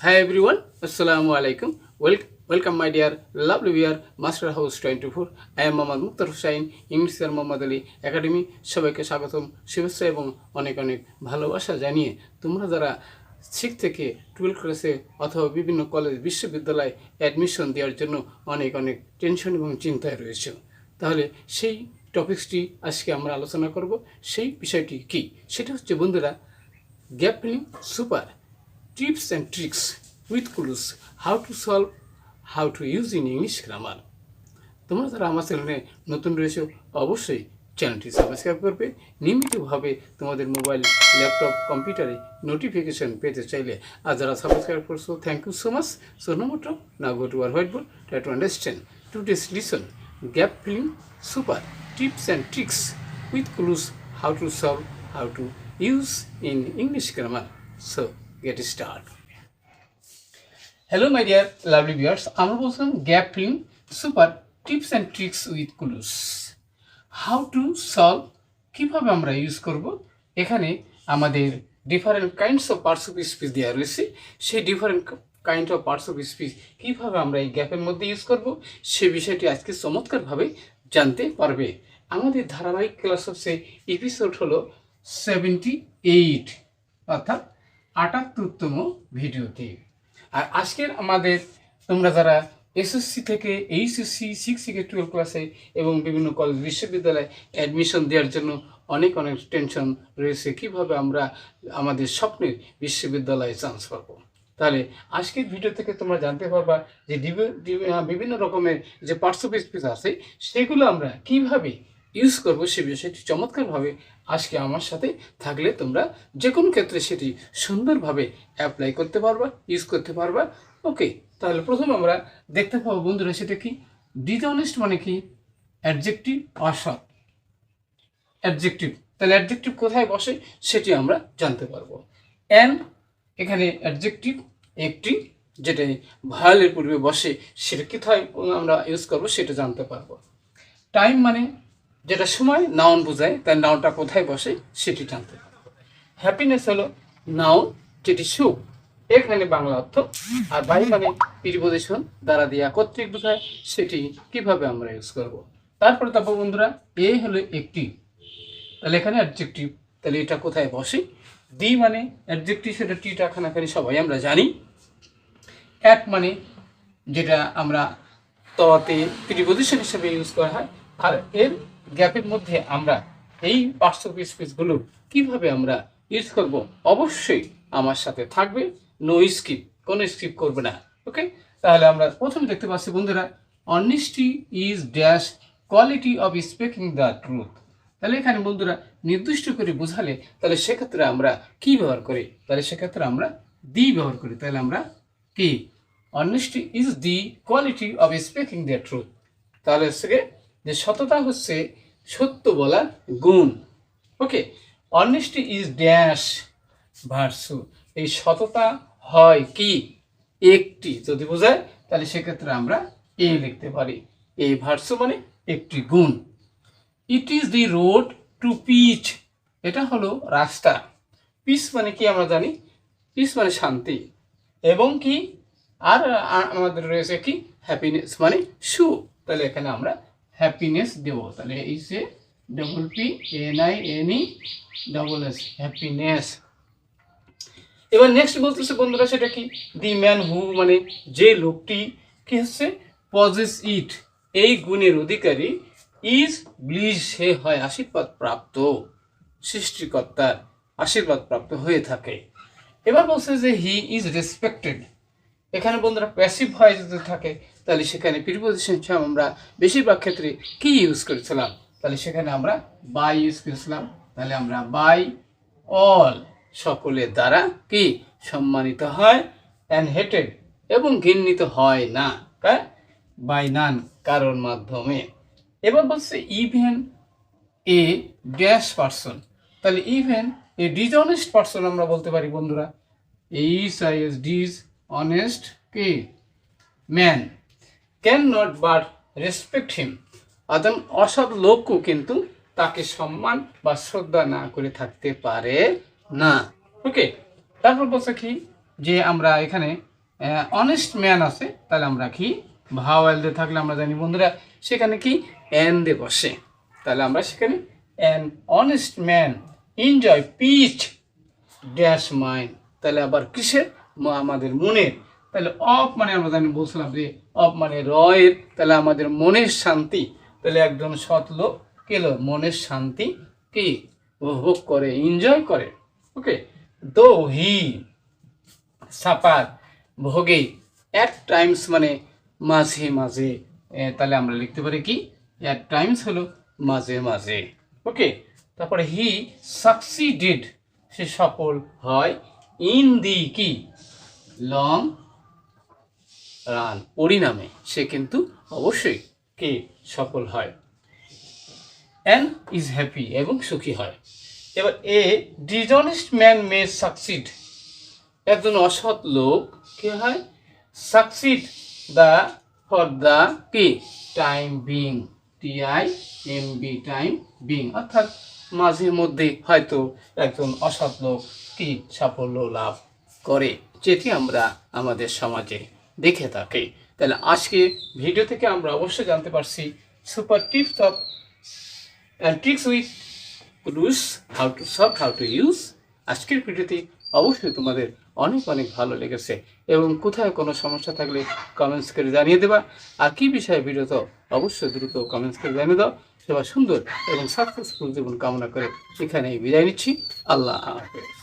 Hi everyone, Assalamu alaikum. Welcome my dear lovely viewer, Master House 24. I am Mohammad Mukhtar Hussain, English Sir Mohammad Ali Academy. সবাইকে স্বাগতম, শুভেচ্ছা এবং অনেক অনেক ভালোবাসা জানিয়ে তোমরা যারা 6 থেকে 12 ক্লাসে অথবা বিভিন্ন কলেজ বিশ্ববিদ্যালয়ে অ্যাডমিশন দেওয়ার জন্য অনেক অনেক টেনশন এবং চিন্তায় রয়েছে, তাহলে সেই টপিকসটি আজকে আমরা আলোচনা করব। সেই বিষয়টি কি? সেটা হচ্ছে বন্ধুরা, gap filling super tips and tricks with clues, how to solve, how to use in English grammar. তোমরা যারা আমার চ্যানেলে নতুন রয়েছে অবশ্যই চ্যানেলটি সাবস্ক্রাইব করবে। নিয়মিতভাবে তোমাদের মোবাইল, ল্যাপটপ, কম্পিউটারে নোটিফিকেশন পেতে চাইলে আর যারা সাবস্ক্রাইব করছো, thank you so much. So no more time, now go to our white board, try to understand today's lesson gap filling super tips and tricks with clues, how to solve, how to use in English grammar. So get start. Hello my dear lovely viewers, আমরা বলছিলাম gap filling super tips and tricks with clues, how to solve, কীভাবে আমরা use করব। এখানে আমাদের different kinds of parts of speech দেওয়া রয়েছে। সেই different kind of parts of speech কীভাবে আমরা এই গ্যাপের মধ্যে ইউজ করব, সে বিষয়টি আজকে চমৎকারভাবে জানতে পারবে। আমাদের ধারাবাহিক ক্লাস হচ্ছে এপিসোড হলো 78, অর্থাৎ 78তম ভিডিওতে। আর আজকের আমাদের তোমরা যারা এসএসসি থেকে এইচএসসি 6 থেকে 12 ক্লাসে এবং বিভিন্ন কলেজ বিশ্ববিদ্যালয়ে অ্যাডমিশন দেওয়ার জন্য অনেক অনেক টেনশন রয়েছে, কীভাবে আমরা আমাদের স্বপ্নের বিশ্ববিদ্যালয়ে চান্স পাবো। তাহলে আজকের ভিডিও থেকে তোমরা জানতে পারবা যে বিভিন্ন রকমের যে পার্টস অফ স্পিচ আছে সেগুলো আমরা কীভাবে ইউজ করবো, সে বিষয়টি চমৎকারভাবে আজকে আমার সাথে থাকলে তোমরা যে কোনো ক্ষেত্রে সেটি সুন্দরভাবে অ্যাপ্লাই করতে পারবা, ইউজ করতে পারবা। ওকে, তাহলে প্রথম আমরা দেখতে পাবো বন্ধুরা, সেটা কি? ডিসঅনেস্ট মানে কি? অ্যাডজেক্টিভ, অসৎ অ্যাডজেক্টিভ। তাহলে অ্যাডজেক্টিভ কোথায় বসে সেটি আমরা জানতে পারবো। অ্যান্ড এখানে অ্যাডজেক্টিভ একটি, যেটা ভায়ালের পূর্বে বসে, সেটা কোথায় আমরা ইউজ করবো সেটা জানতে পারবো। টাইম মানে যেটা সময়, নাউন বোঝায়, তাই নাউনটা কোথায় বসে সেটি জানতে পারবো। হ্যাপিনেস হলো নাউন, যেটি সুখ, এখানে বাংলা অর্থ। আর বাই মানে প্রিপোজিশন দ্বারা দিয়া কর্তৃক বোঝায়, সেটি কিভাবে আমরা ইউজ করব। তারপরে তারপর বন্ধুরা, এ হলো একটি, তাহলে এখানে অ্যাডজেক্টিভ, তাহলে এটা কোথায় বসে? দি মানে অ্যাডজেক্টিভ, সেটা টিটা খানাখানি সবাই আমরা জানি। অ্যাট মানে যেটা আমরা ততে প্রিপোজিশন হিসেবে ইউজ করা হয়। আর এর গ্যাপের মধ্যে আমরা এই পার্টস অফ স্পিচগুলো কীভাবে আমরা ইউজ করব, অবশ্যই আমার সাথে থাকবে, নো স্কিপ, কোনো স্কিপ করবে না। ওকে, তাহলে আমরা প্রথমে দেখতে পাচ্ছি বন্ধুরা, honesty is dash quality of speaking the truth. তাহলে এখানে বন্ধুরা নির্দিষ্ট করে বোঝালে, তাহলে সেক্ষেত্রে আমরা কি ব্যবহার করি? তাহলে সেক্ষেত্রে আমরা দি ব্যবহার করি। তাহলে আমরা কি? Honesty is the quality of speaking the truth. তাহলে হচ্ছে যে সততা হচ্ছে সত্য বলার গুণ। ওকে, অনেস্টি ইজ ড্যাশ ভার্সু, এই সততা হয় কি? একটি, যদি বোঝায় তাহলে সেক্ষেত্রে আমরা এ লিখতে পারি। এই ভার্সু মানে একটি গুণ। It is the road to peace, এটা হলো রাস্তা। পিস মানে কি আমরা জানি, পিস মানে শান্তি, এবং কি আর আমাদের রয়েছে কি? হ্যাপিনেস মানে সুখ। তাহলে এখানে আমরা হ্যাপিনেস দেব। তাহলে এই সে double P N I N E double S, happiness. এবার নেক্সট বলতেছে বন্ধুরা, সেটা কি? দি ম্যান হু মানে যে লোকটি কি হচ্ছে পজেস ইট, এই গুণের অধিকারী, ইজ ব্লিজ সে হয় আশীর্বাদ প্রাপ্ত, সৃষ্টিকর্তার আশীর্বাদ প্রাপ্ত হয়ে থাকে। এবার বলছে যে হি ইজ রেসপেক্টেড, এখানে বন্ধুরা প্যাসিভ ভয়েস যদি থাকে তাহলে সেখানে প্রিপোজিশন হিসেবে আমরা বেশিরভাগ ক্ষেত্রে কি ইউজ করেছিলাম? তাহলে সেখানে আমরা বাই ইউজ করেছিলাম। তাহলে আমরা বাই অল, সকলের দ্বারা কি সম্মানিত হয়, অ্যান্ড হেটেড এবং ঘৃণিত হয় না, বাই নান কারোর মাধ্যমে। এবার বলছে ইভেন এ ড্যাশ পার্সন, তাহলে ইভেন এ ডিসঅনেস্ট পার্সন আমরা বলতে পারি বন্ধুরা, এইচ আই এস ডিজ অনেস্ট কি man can not but respect হিম, অর্থাৎ অসৎ লোকও কিন্তু তাকে সম্মান বা শ্রদ্ধা না করে থাকতে পারে না। ওকে, তারপর বলছে কি যে আমরা এখানে অনেস্ট ম্যান আছে, তাহলে আমরা কি ভাওয়াল দিয়ে থাকলে আমরা জানি বন্ধুরা সেখানে কি এন দিয়ে বসে, তাহলে আমরা সেখানে an honest man enjoy peace dash mind, তাহলে আবার কিসের আমাদের মনের, তাহলে অফ মানে আমরা জানি বলছিলাম যে অফ মানে রয়ের, তাহলে আমাদের মনের শান্তি, তাহলে একজন সৎ লোক কেলো মনের শান্তি কি উপভোগ করে এনজয় করে। ওকে, দো হি সাফার ভোগে অ্যাট টাইমস মানে মাঝে মাঝে, তাহলে আমরা লিখতে পারি কি অ্যাট টাইমস হলো মাঝে মাঝে। ওকে, তারপরে হি সাকসিডেড সে সফল হয় ইন দি কি লং রান পরিণামে সে কিন্তু অবশ্যই কি সফল হয়। অ্যান্ড ইজ হ্যাপি এবং সুখী হয়। এবার এ ডিসঅনেস্ট ম্যান মে সাকসিড, একজন অসৎ লোক কি হয় সাকসিড দ্য ফর দ্য কি time being TIMB time being, অর্থাৎ মাঝে মধ্যে হয়তো একজন অসৎ লোক কি সাফল্য লাভ করে, যেটি আমরা আমাদের সমাজে দেখে থাকি। তাহলে আজকে ভিডিও থেকে আমরা অবশ্যই জানতে পারছি super tips of and tricks with Withclues, how to solve, how to use। আজকের ভিডিওটি অবশ্যই তোমাদের অনেক অনেক ভালো লেগেছে এবং কোথায় কোনো সমস্যা থাকলে কমেন্টস করে জানিয়ে দেবা, আর কি বিষয়ে ভিডিও তো অবশ্যই দ্রুত কমেন্টস করে জানিয়ে দাও। সবার সুন্দর এবং সাকসেসফুল জীবন কামনা করে এখানেই বিদায় নিচ্ছি। আল্লাহ হাফেজ।